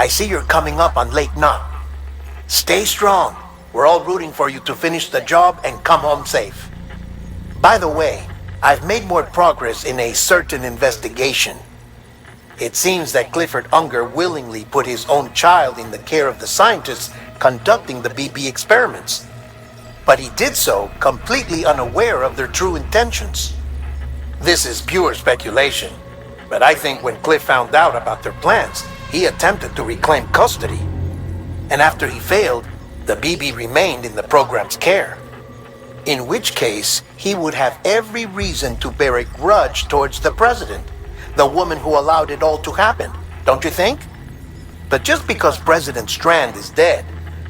I see you're coming up on Lake Knot. Stay strong. We're all rooting for you to finish the job and come home safe. By the way, I've made more progress in a certain investigation. It seems that Clifford Unger willingly put his own child in the care of the scientists conducting the BB experiments. But he did so completely unaware of their true intentions. This is pure speculation, but I think when Cliff found out about their plans, he attempted to reclaim custody. And after he failed, the BB remained in the program's care. In which case, he would have every reason to bear a grudge towards the president, the woman who allowed it all to happen, don't you think? But just because President Strand is dead,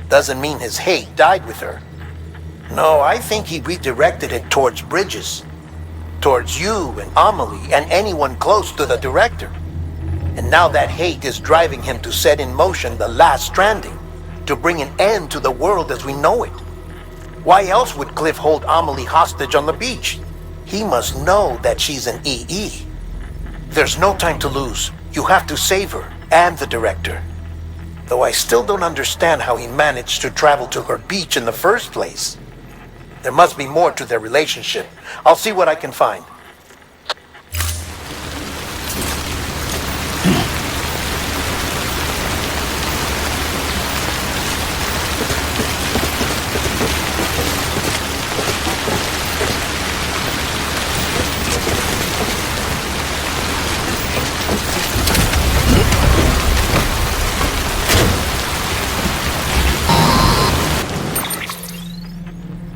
doesn't mean his hate died with her. No, I think he redirected it towards Bridges, towards you and Amelie and anyone close to the director. And now that hate is driving him to set in motion the last Stranding, to bring an end to the world as we know it. Why else would Cliff hold Amelie hostage on the beach? He must know that she's an EE. There's no time to lose. You have to save her and the director. Though I still don't understand how he managed to travel to her beach in the first place. There must be more to their relationship. I'll see what I can find.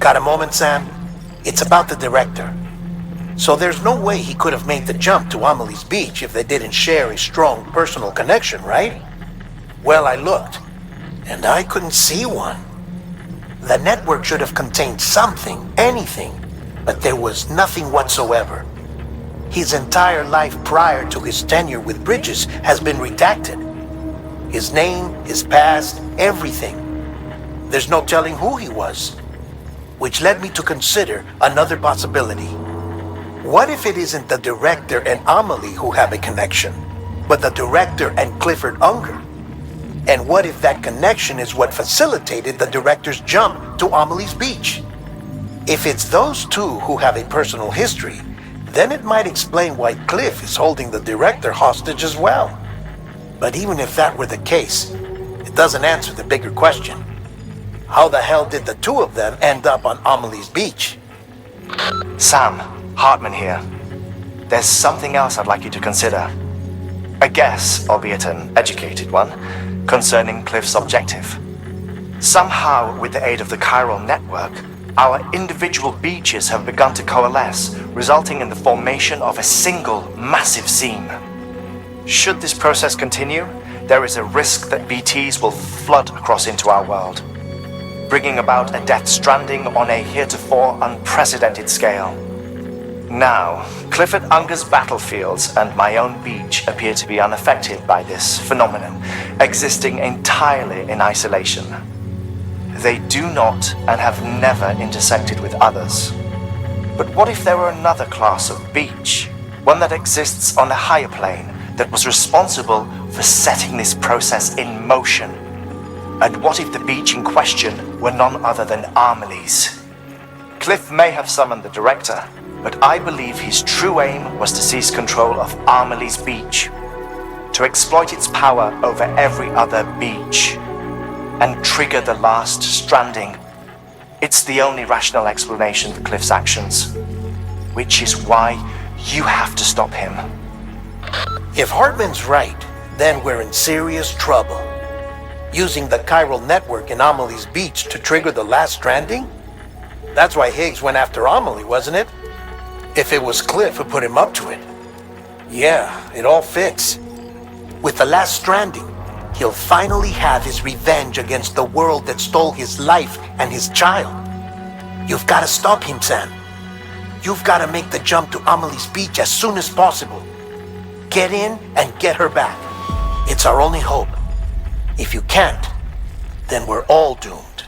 Got a moment, Sam? It's about the director. So there's no way he could have made the jump to Amelie's beach if they didn't share a strong personal connection, right? Well, I looked, and I couldn't see one. The network should have contained something, anything, but there was nothing whatsoever. His entire life prior to his tenure with Bridges has been redacted. His name, his past, everything. There's no telling who he was. Which led me to consider another possibility. What if it isn't the director and Amelie who have a connection, but the director and Clifford Unger? And what if that connection is what facilitated the director's jump to Amelie's beach? If it's those two who have a personal history, then it might explain why Cliff is holding the director hostage as well. But even if that were the case, it doesn't answer the bigger question. How the hell did the two of them end up on Amelie's beach? Sam, Hartman here. There's something else I'd like you to consider. A guess, albeit an educated one, concerning Cliff's objective. Somehow, with the aid of the chiral network, our individual beaches have begun to coalesce, resulting in the formation of a single massive seam. Should this process continue, there is a risk that BTs will flood across into our world, bringing about a death stranding on a heretofore unprecedented scale. Now, Clifford Unger's battlefields and my own beach appear to be unaffected by this phenomenon, existing entirely in isolation. They do not and have never intersected with others. But what if there were another class of beach, one that exists on a higher plane, that was responsible for setting this process in motion? And what if the beach in question were none other than Amelie's? Cliff may have summoned the director, but I believe his true aim was to seize control of Amelie's beach, to exploit its power over every other beach, and trigger the last stranding. It's the only rational explanation for Cliff's actions, which is why you have to stop him. If Hartman's right, then we're in serious trouble. Using the chiral network in Amelie's beach to trigger the last stranding? That's why Higgs went after Amelie, wasn't it? If it was Cliff who put him up to it. Yeah, it all fits. With the last stranding, he'll finally have his revenge against the world that stole his life and his child. You've got to stop him, Sam. You've got to make the jump to Amelie's beach as soon as possible. Get in and get her back. It's our only hope. If you can't, then we're all doomed.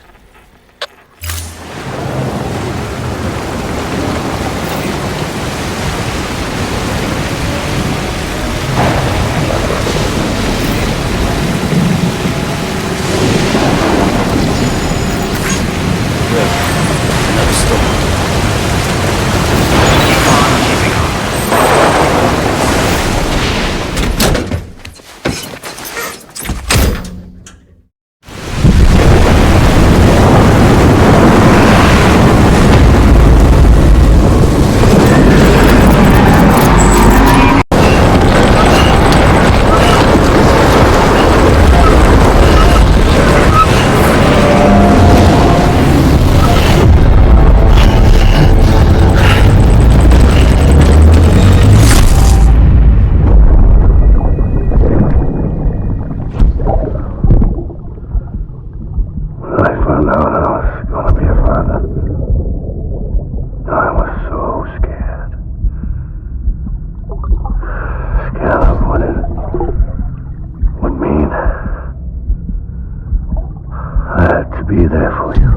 be there for you.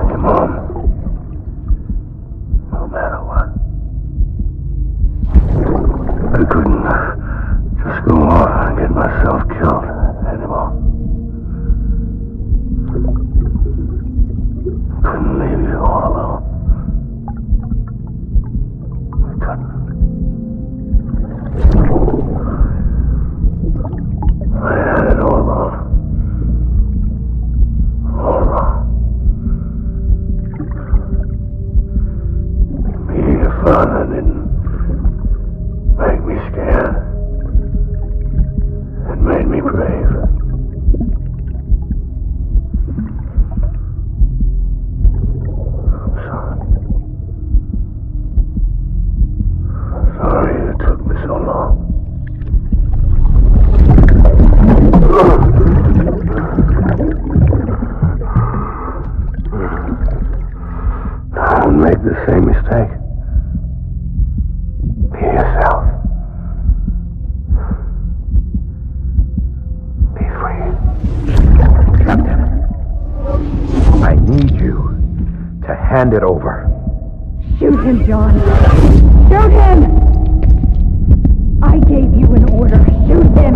And your mom. No matter what. I couldn't just go off and get myself killed anymore. Couldn't leave you all alone. I couldn't. I had it all wrong. All wrong. Being a father didn't make me scared. It made me brave. I'm sorry. I'm sorry it took me so long. Don't make the same mistake. Be yourself. Be free. Captain, I need you to hand it over. Shoot him, John. Shoot him! I gave you an order. Shoot him!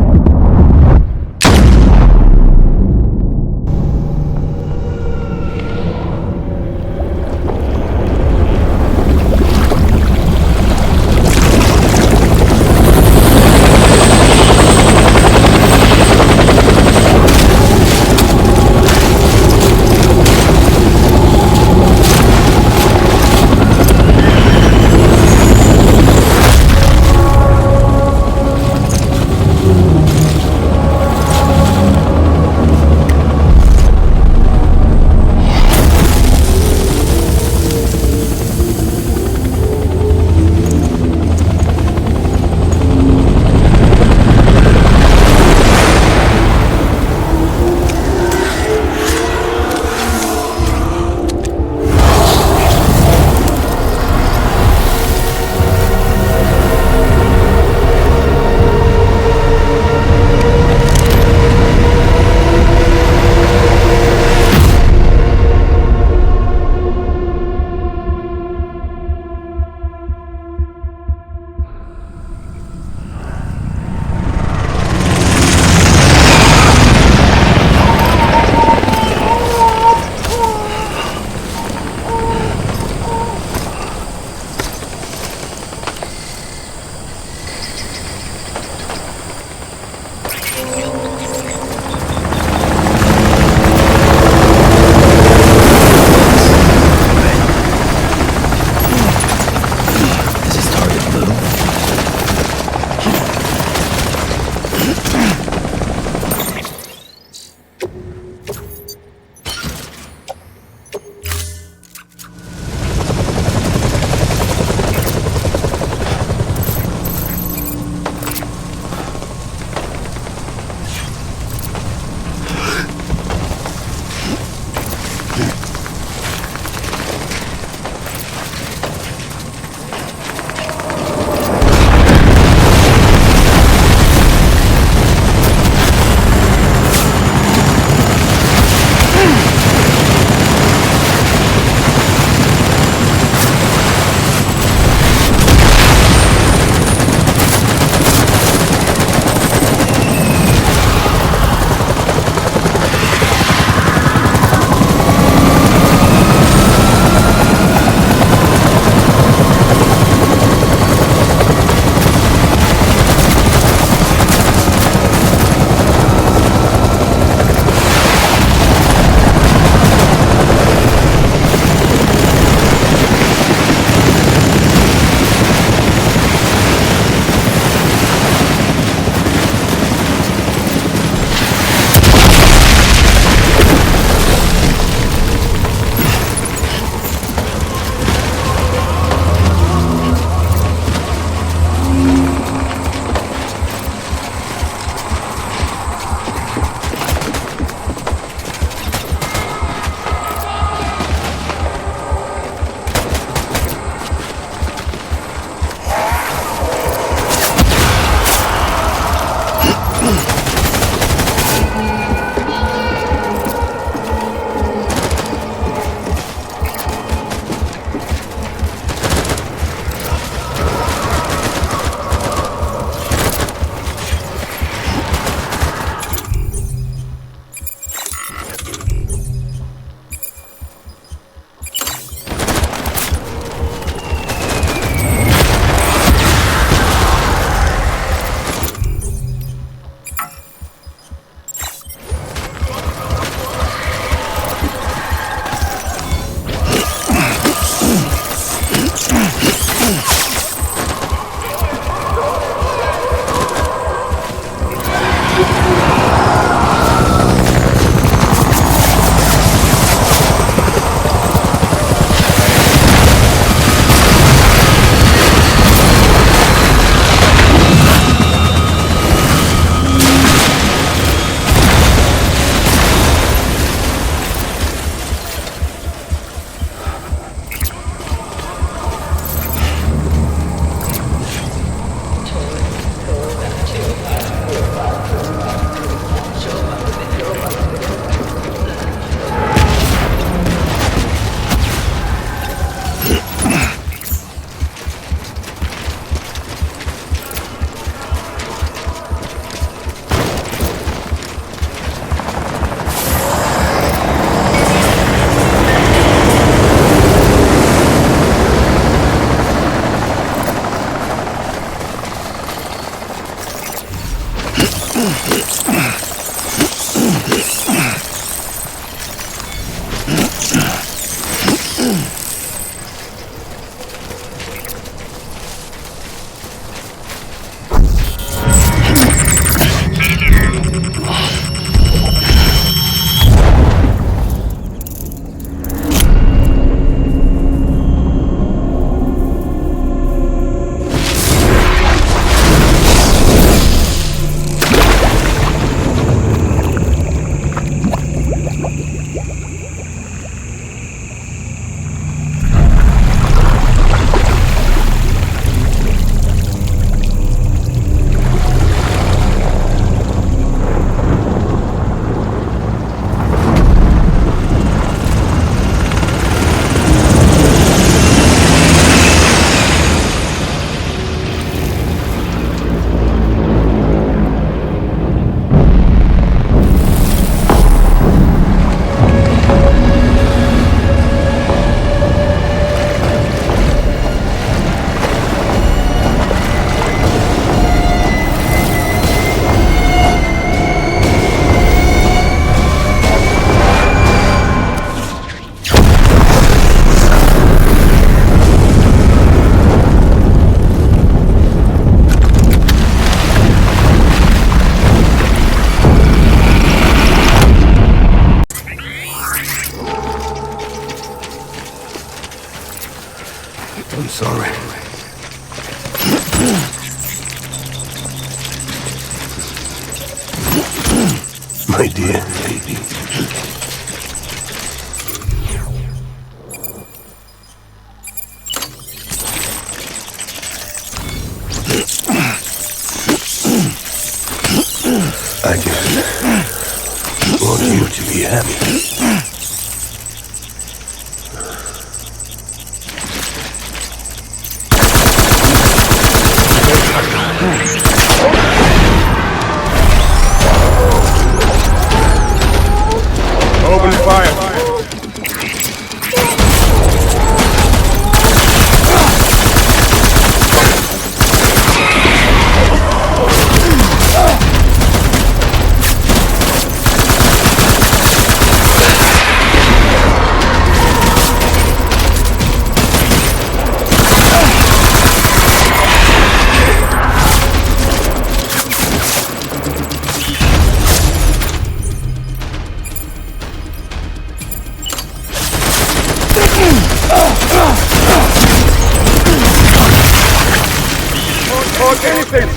sorry. My dear baby. I just want you to be happy. Open fire. Anything.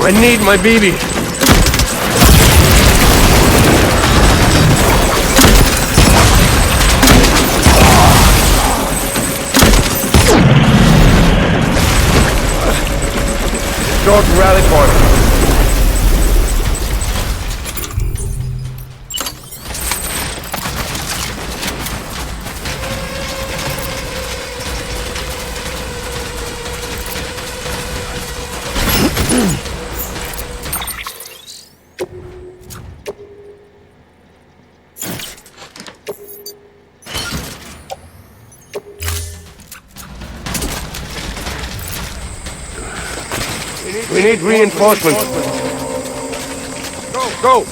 I need my BB. Short rally point. We need reinforcements. Go!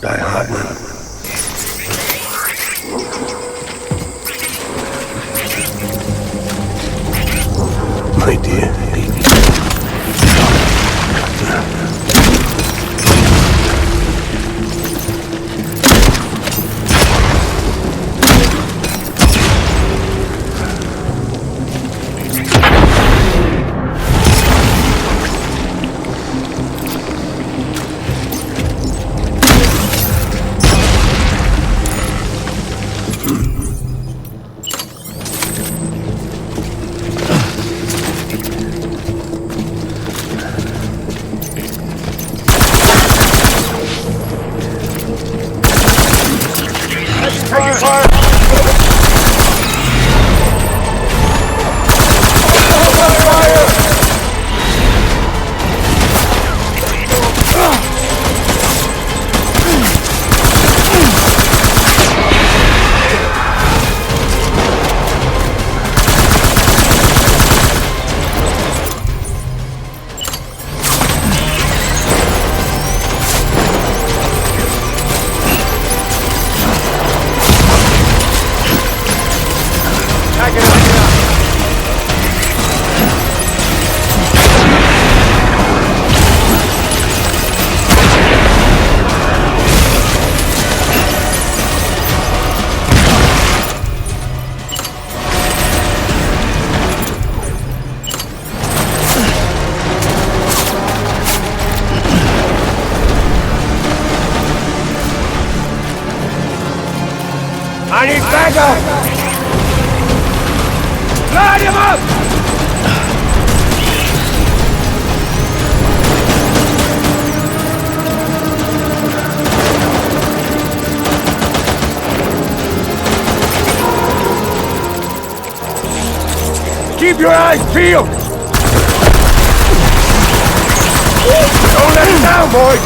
Die Hartman. My dear baby. Back up! Light him up! Keep your eyes peeled! Don't let it down, boy!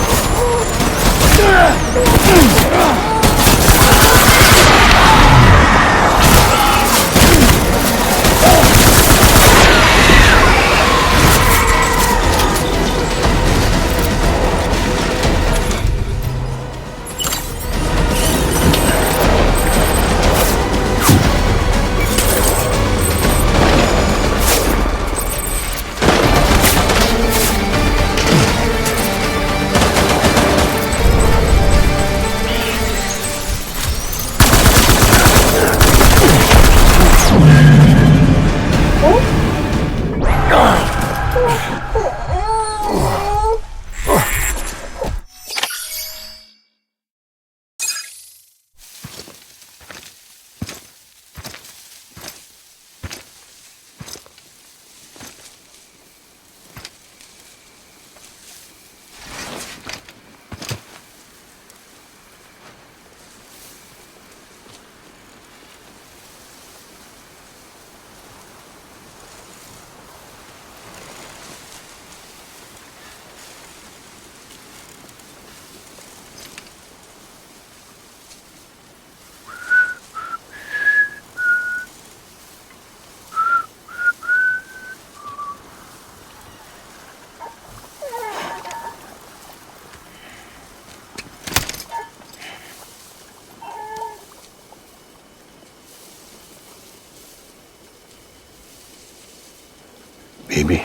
Baby,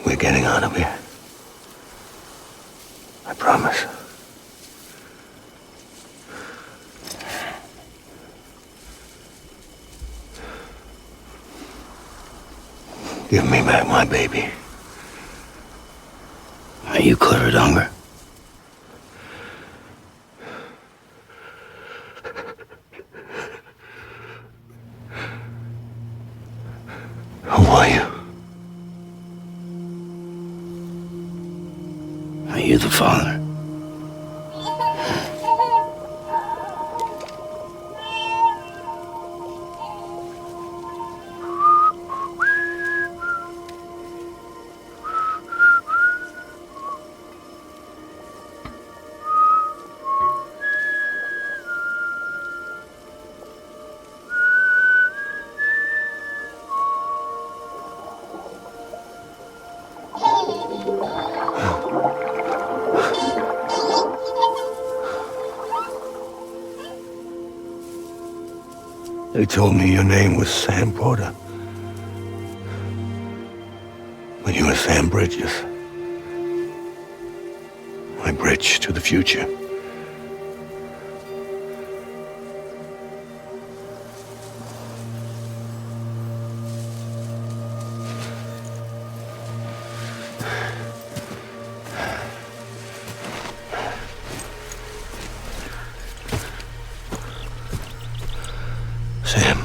we're getting out of here. I promise. Give me back my baby. Are you Clifford Unger? Who are you? Are you the father? They told me your name was Sam Porter. But you were Sam Bridges. My bridge to the future. Sam,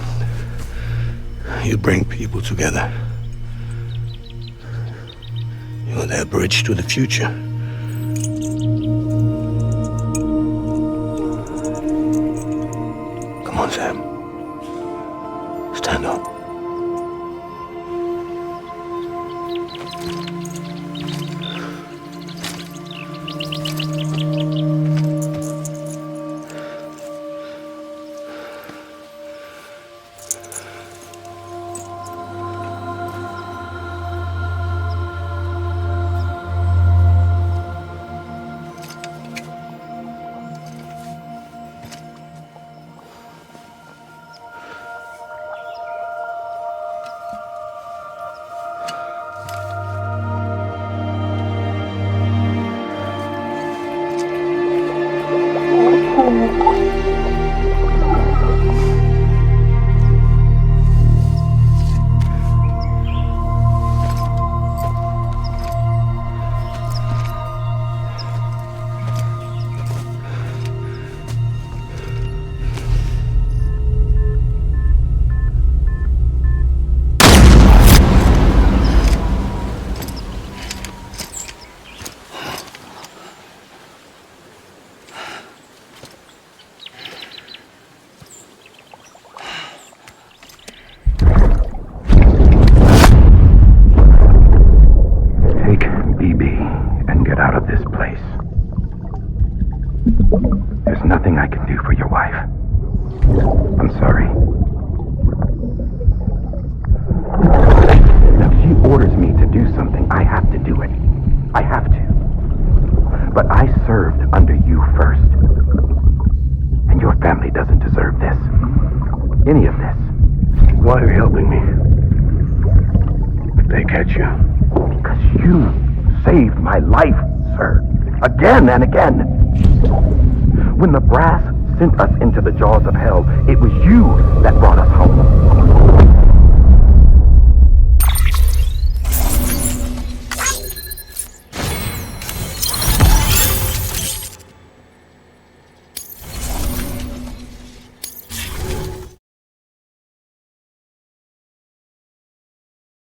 you bring people together. You're their bridge to the future. Come on, Sam. Stand up. under you first. And your family doesn't deserve this. Any of this. Why are you helping me? If they catch you. Because you saved my life, sir. Again and again. When the brass sent us into the jaws of hell, it was you that brought us home.